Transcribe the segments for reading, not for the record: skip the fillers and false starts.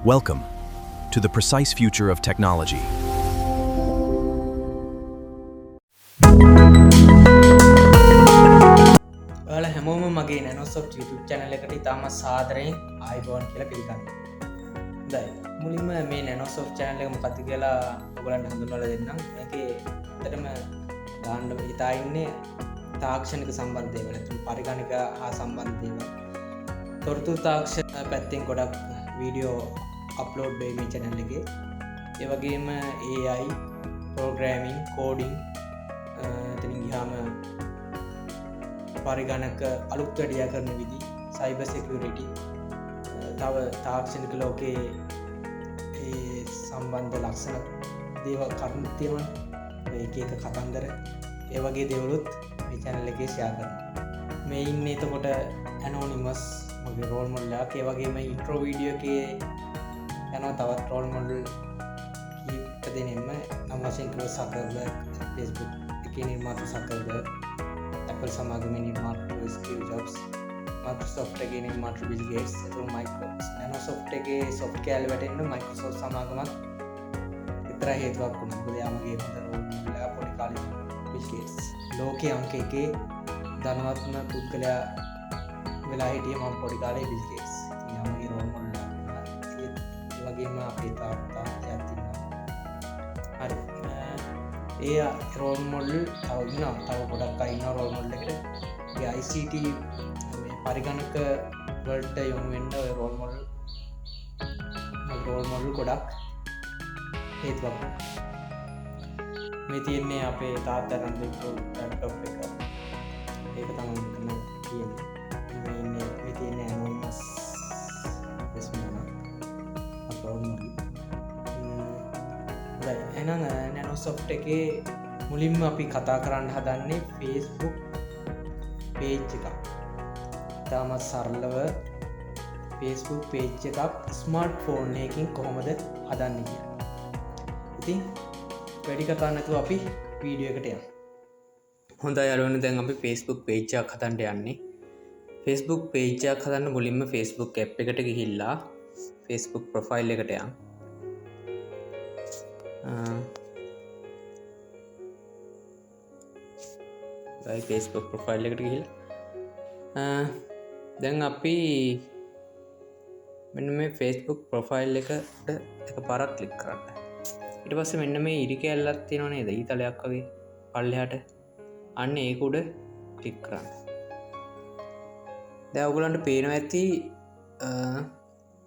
Welcome to the precise future of technology. ඔයාලා හැමෝම මගේ නැනොසොෆ්ට් YouTube channel එකට ඉතාමත් සාදරයෙන් ආයුබෝවන් කියලා පිළිගන්නවා. හොඳයි. මුලින්ම මේ නැනොසොෆ්ට් channel එක මොකක්ද කියලා ඔයගලන්ට හඳුන්වලා දෙන්නම්. මේකේ ඇත්තටම දාන්න හිතා ඉන්නේ තාක්ෂණික සම්බන්ධ දේවල්. ඒත් පරිගණක හා සම්බන්ධ දේවල්. තොරතුරු තාක්ෂණ පැත්තෙන් ගොඩක් වීඩියෝ අප්ලෝඩ් වෙයි මේ channel එකේ. ඒ වගේම AI, programming, coding එතනින් ගියාම පරිගණක අලුත් වැඩියා කරන විදි, සයිබර් සිකියුරිටි, තව තාක්ෂණික ලෝකයේ ඒ සම්බන්ධ ලක්ෂණ දේවල් කරුණු තියෙනවා. එක එක කතන්දර ඒ වගේ දේවලුත් මේ channel එකේ share කරනවා. මේ ඉන්නේ එතකොට anonymous මගේ රෝල් මොඩල් එකක්. ඒ වගේම intro video එකේ යනවා තවත් රෝල් මොඩල් කීප දෙනෙක්ම. නම් වශයෙන් කිව්ව සකර්බර්ග්, Facebook එකේ නිර්මාතෘ සකර්බර්ග්, Apple සමාගමේ නිර්මාතෘ ස්ටීව් ජොබ්ස්, Microsoft එකේ නිර්මාතෘ බිල් ගේට්ස්, එතකොට Microsoft එකේ software වැටෙන්න Microsoft සමාගමත් විතරයි හේතුවක් වුණා. මොකද යාමගේ හොඳ රෝල් මොඩල් එක පොඩි කාලේ බිල් ගේට්ස්. ලෝකයේ අංක එකේ ධනවත්ම පුද්ගලයා වෙලා හිටියේ මම පොඩි කාලේ බිල් ගේට්ස්. ඉතින් යාමගේ රෝල් මොඩල් ඒ වගේම අපේ තාත්තා එයාත් ඉන්නවා. හරි. ඒ රෝල් මොඩල් තව ඉන්නවා. තව ගොඩක් අය ඉන්නවා රෝල් මොඩල් එකට. ඒ ICT මේ පරිගණක වලට යොමු වෙන්න ඔය රෝල් මොඩල් ගොඩක් හේතුවක්. මේ තියෙන්නේ අපේ තාත්තා නම් දෙපො ලැප්ටොප් එක. ඒක තමයි මෙතන තියෙන්නේ. මේ තියෙන්නේ anonymous රෝල් මොඩල්. එහෙනම් නැනොසොෆ්ට් එකේ මුලින්ම අපි කතා කරන්න හදන්නේ Facebook page එකක්. ඉතාමත් සරලව Facebook page එකක් ස්මාර්ට්ෆෝන් එකකින් කොහොමද හදන්නේ කියලා. ඉතින් වැඩි කතා නැතුව අපි වීඩියෝ එකට යමු. හොඳයි යාළුවනේ, දැන් අපි Facebook page එකක් හදන්න යන්නේ. Facebook page එකක් හදන්න මුලින්ම Facebook app එකට ගිහිල්ලා Facebook profile එකට යන්න. Facebook ප්‍රොෆයිල් එකට ගිහිල්ලා දැන් අපි මෙන්න මේ Facebook ප්‍රොෆයිල් එකට එකපාරක් ක්ලික් කරන්න. ඊට පස්සේ මෙන්න මේ ඉරි කැල්ලක් තියෙනව නේද? ඊතලයක් වගේ පල්ලෙහාට. අන්න ඒක උඩ ක්ලික් කරන්න. දැන් ඔයගලන්ට පේනවා ඇති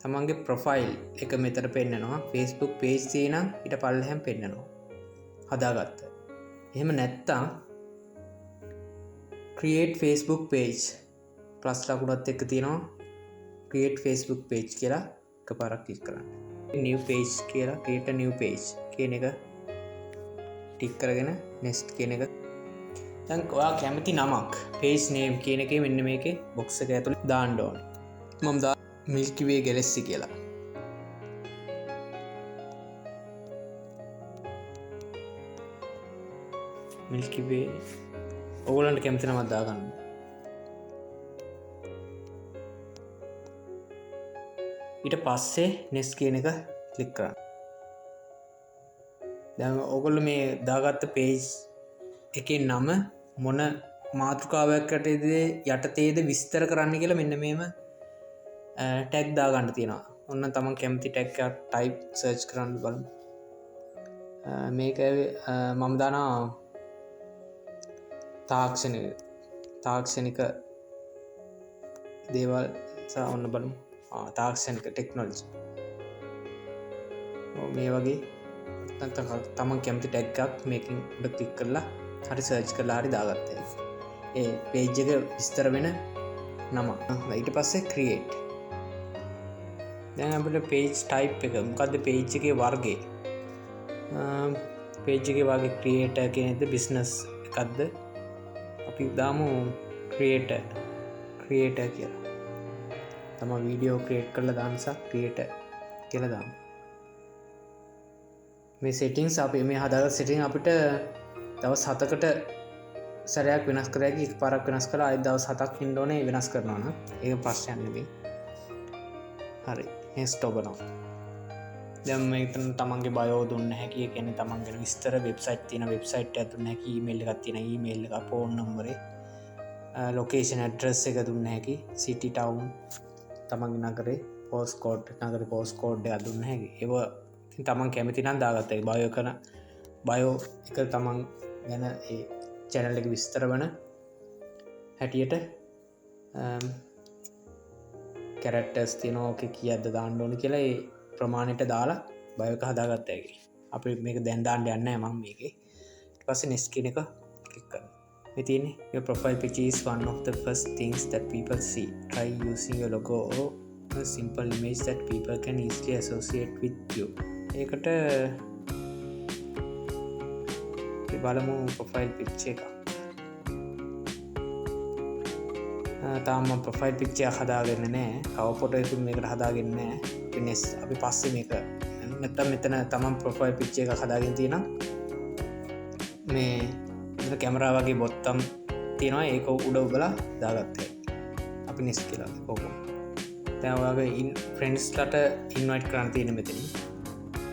තමන්ගේ ප්‍රොෆයිල් එක මෙතන පෙන්නනවා. Facebook page තියෙනම් ඊට පල්ලෙහාම පෙන්නනවා. හදාගත්ත. එහෙම නැත්තම් create Facebook page ප්ලස් ලකුණත් එක්ක තියෙනවා create Facebook page කියලා එකපාරක් ක්ලික් කරන්න. new page කියලා create a new page කියන එක ටික් කරගෙන next කියන එක. දැන් ඔයා කැමති නමක් page name කියන එකේ මෙන්න මේකේ box එක ඇතුලේ දාන්න ඕනේ. මම Milky Way Galaxy කියලා. Milky Way ඔයගොල්ලන්ට කැමති නමක් දාගන්න. ඊට පස්සේ next කියන එක ක්ලික් කරන්න. දැන් ඔයගොල්ලෝ මේ දාගත්ත page එකේ නම මොන මාතෘකාවකට යටතේද විස්තර කරන්න කියලා මෙන්න මේම ටැග් දාගන්න තියෙනවා. ඔන්න තමන් කැමති ටැග් එකක් ටයිප් සර්ච් කරන්න බලමු. මේක මම දානවා තාක්ෂණික දේවල් ඔන්න බලමු. තාක්ෂණික ටෙක්නොලොජි. මේ වගේ තමන් කැමති ටැග් එකක් මේකෙන් උඩ ක්ලික් කරලා හරි සර්ච් කරලා හරි දාගත්තා. ඒ page එක විස්තර වෙන නම. ඊට පස්සේ create. දැන් අපිට page type එක මොකද්ද? page එකේ වර්ගය. page එකේ වර්ගය creator කියනද business එකක්ද? අපි දාමු creator කියලා. තම වීඩියෝ ක්‍රියේට් කරලා දාන්න නිසා creator කියලා දාමු. මේ settings අපි මේ හදාගත්ත setting අපිට දවස් 7කට සැරයක් වෙනස් කර හැකි. එකපාරක් වෙනස් කළා ආයෙත් දවස් 7ක් ඉන්න ඕනේ වෙනස් කරනවා නම් ඒක ප්‍රශ්නයක් නෙමෙයි. හරි. next ඔබනවා. දැන් මෙතන තමන්ගේ බයෝ දුන්න හැකි කියන්නේ තමන් ගැන විස්තර වෙබ්සයිට් තියෙන වෙබ්සයිට් එක දුන්න හැකි ඊමේල් එකක් තියෙන ඊමේල් එක ෆෝන් නම්බරේ ලොකේෂන් ඇඩ්‍රස් එක දුන්න හැකි සිටි ටවුන් තමන්ගේ නගරේ පෝස්ට් කෝඩ් නගරේ පෝස්ට් කෝඩ් එක දුන්න හැකි ඒව ඉතින් තමන් කැමති නම් දාගත්තා බයෝ කරන බයෝ එක තමන් ගැන ඒ channel එක විස්තර වන හැටියට කැරක්ටර්ස් තියෙනවා ඕකේ කීයක්ද දාන්න ඕන කියලා ඒ ප්‍රමාණයට දාලා බයෝ එක හදාගත්තා හැකි අපි මේක දැන් දාන්න යන්නේ නැහැ මම මේකේ ඊට පස්සේ next කියන එක ක්ලික් කරනවා මේ තියෙන්නේ your profile picture is one of the first things that people see try using your logo or a simple image that people can easily associate with you ඒකට බලමු ප්‍රොෆයිල් පික්චර් එක තාම profile picture එක හදාගෙන නැහැ cover photo එකකින් මේකට හදාගෙන නැහැ අපි පස්සේ මේක නැත්තම් මෙතන තමන් ප්‍රොෆයිල් පික්චර් එක හදාගෙන තියෙනවා මේ මෙතන කැමරා වගේ බොත්තම් තියෙනවා ඒක උඩ ඔබලා දාගත්තා අපි නෙක්ස්ට් කියලා කොහොමද දැන් ඔයාගේ ෆ්‍රෙන්ඩ්ස්ලට ඉන්වයිට් කරන්න තියෙන මෙතනින්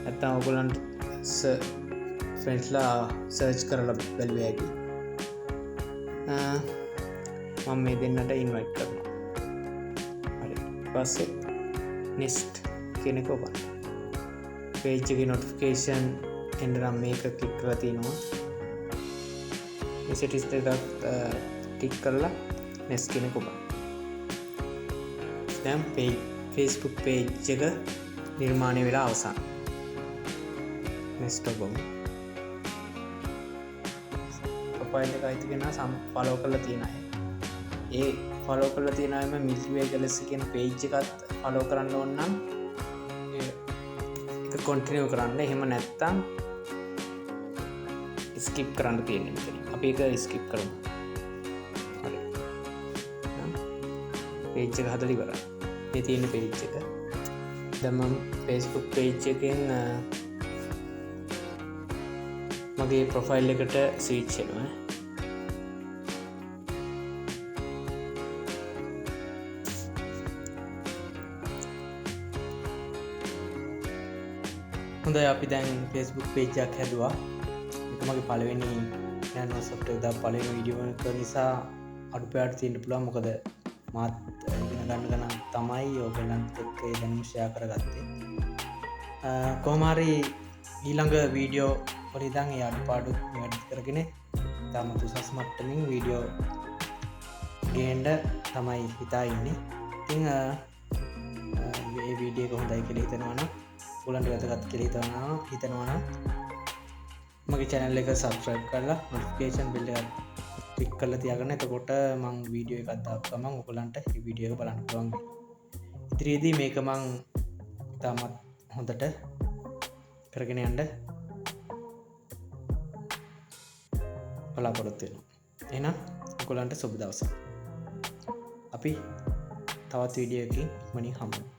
නැත්තම් ඔයගොල්ලන්ට ෆ්‍රෙන්ඩ්ස්ලා සර්ච් කරලා බැලුවේ හැකි මම මේ දෙන්නට ඉන්වයිට් කරනවා හරි ඊපස්සේ නෙක්ස්ට් කියන එක ඔබන්න page එකේ notification එන්න නම් මේක ක්ලික් කරලා තිනවා මේ settings එකත් ටික් කරලා next කියන එක ඔබන්න දැන් Facebook page එක නිර්මාණය වෙලා අවසන් next ඔබමු ප්‍රොෆයිල් එක අයිති කෙනා ෆලෝ කරලා තියෙන අය ඒ ෆලෝ කරලා තියෙන අයම Milky Way Galaxy කියන page එකත් ෆලෝ කරන්න ඕන නම් ඒක කන්ටිනියු කරන්න එහෙම නැත්නම් ස්කිප් කරන්න තියෙනවා මෙතන අපි ඒක ස්කිප් කරමු හරි page එක හදලා ඉවරයි මේ තියෙන page එක දැන් මම Facebook page එකෙන් මගේ ප්‍රොෆයිල් එකට ස්විච් වෙනවා හොඳයි අපි දැන් Facebook page එකක් හැදුවා ඒක මගේ පළවෙනි Nano software එක දාපු පළවෙනි වීඩියෝ එක නිසා අඩුපාඩු තියෙන්න පුළුවන් මොකද මාත් ඉගෙන ගන්න තමයි ඔයගලන්ට එක්ක ඒ දැනුම ෂෙයා කරගත්තේ කොහොම හරි ඊළඟ වීඩියෝ වල ඉඳන් ඒ අඩුපාඩු වැඩි කරගෙන තම උසස් මට්ටමින් වීඩියෝ ගේන්න තමයි හිතා ඉන්නේ ඉතින් මේ වීඩියෝ එක හොඳයි කියලා හිතනවා නම් ඔයගලන්ට වැදගත් කියලා හිතනවා නම් මගේ channel එක subscribe කරලා notification bell එක click කරලා තියාගන්න. එතකොට මම වීඩියෝ එකක් දාපු ගමන් ඔයගලන්ට මේ වීඩියෝ එක බලන්න පුළුවන් වෙයි. ඉතිරියේදී මේක මම තාමත් හොඳට කරගෙන යන්න බලාපොරොත්තු වෙනවා. එහෙනම් ඔයගලන්ට සුබ දවසක්. අපි තවත් වීඩියෝ එකකින් ඉක්මනින් හමු.